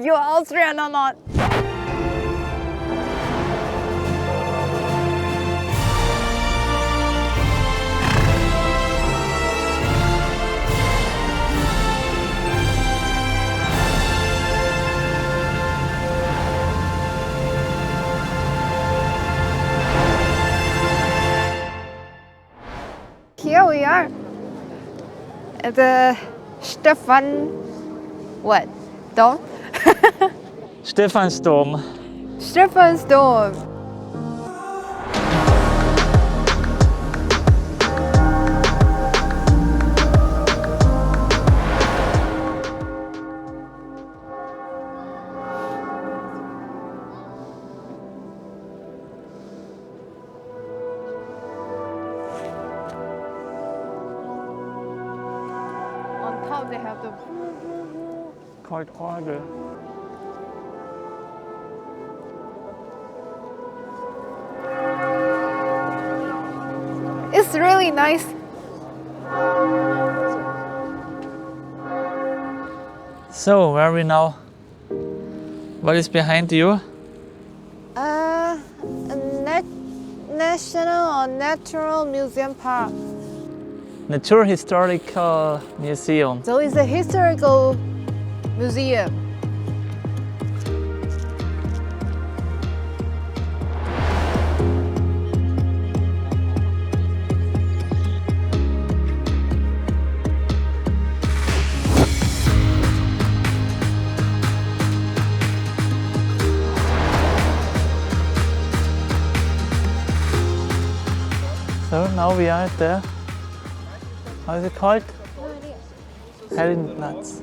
You're Austrian or not? Here we are at the what? Dome? Stephansdom. Stephansdom. On top they have the Orgel. It's really nice. So, where are we now? What is behind you? A national or natural museum park. Nature Historical Museum. So it's a historical museum. So now we are at the, how is it called? Heldenplatz.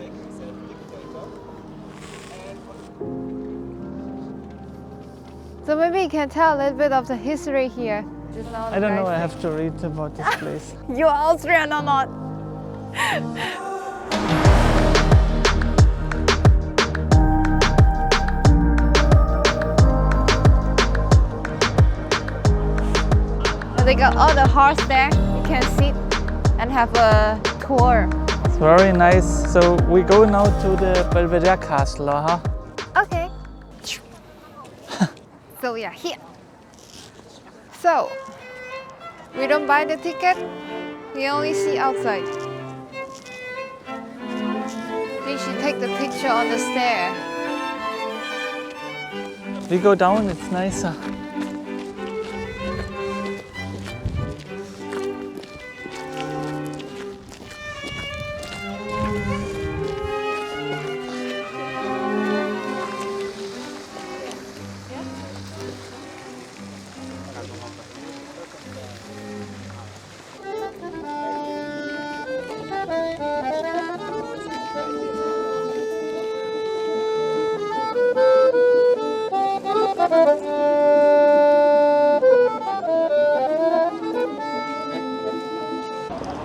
So maybe you can tell a little bit of the history here. Just now I don't know, I have to read about this place. You're Austrian or not? So they got all the horse there. You can sit and have a tour. It's very nice. So we go now to the Belvedere castle, huh? Okay. So we are here. So we don't buy the ticket. We only see outside. We should take the picture on the stair. We go down, it's nicer.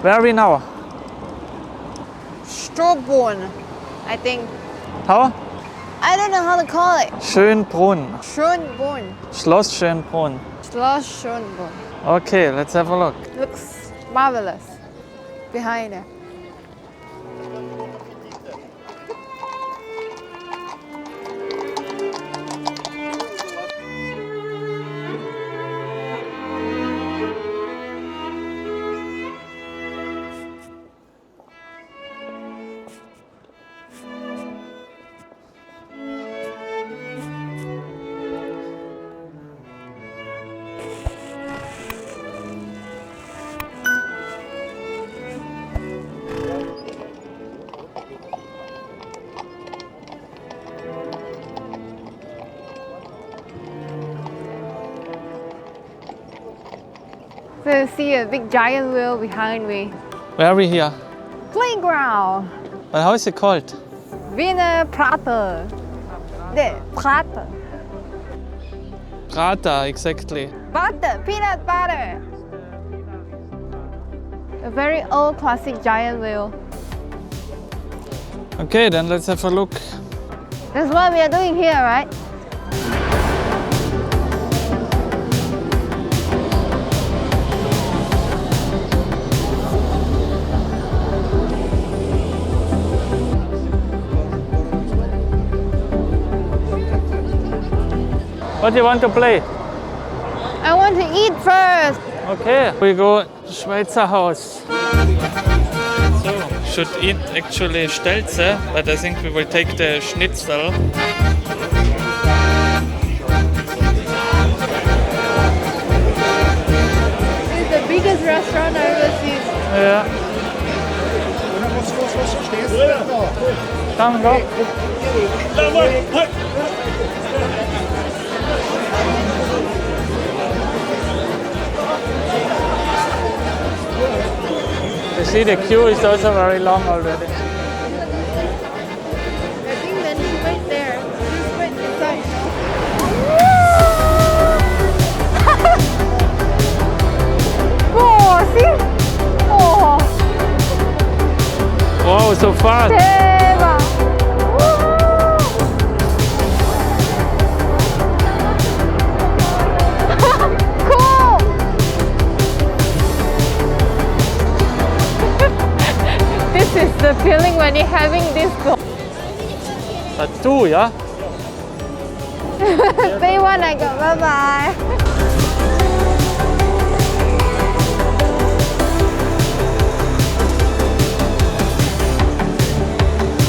Where are we now? Strohbrunn, I think. How? I don't know how to call it. Schönbrunn. Schönbrunn. Schloss Schönbrunn. Schloss Schönbrunn. Okay, let's have a look. Looks marvelous behind it. So you see a big giant wheel behind me. Where are we here? Playground. But how is it called? Wiener Prater. The Prater. Prater, exactly. Butter, peanut butter. A very old classic giant wheel. Okay, then let's have a look. That's what we are doing here, right? What do you want to play? I want to eat first. Okay, we go Schweizerhaus. So, should eat actually Stelze, but I think we will take the Schnitzel. It's the biggest restaurant I've ever seen. Yeah. Come, go. You see the queue is also very long already. I think then you wait there. Just wait inside. Oh, see? Oh, Wow, so fast! 대박. Cool. This is the feeling when you're having this goal. But two, yeah? Say one, I go bye-bye.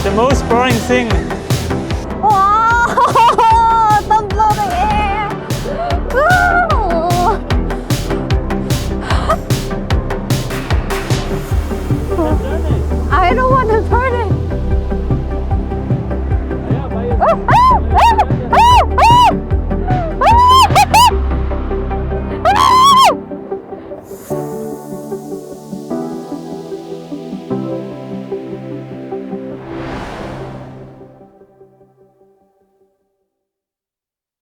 The most boring thing. Wow! Don't blow the air! Oh. I don't want to turn it.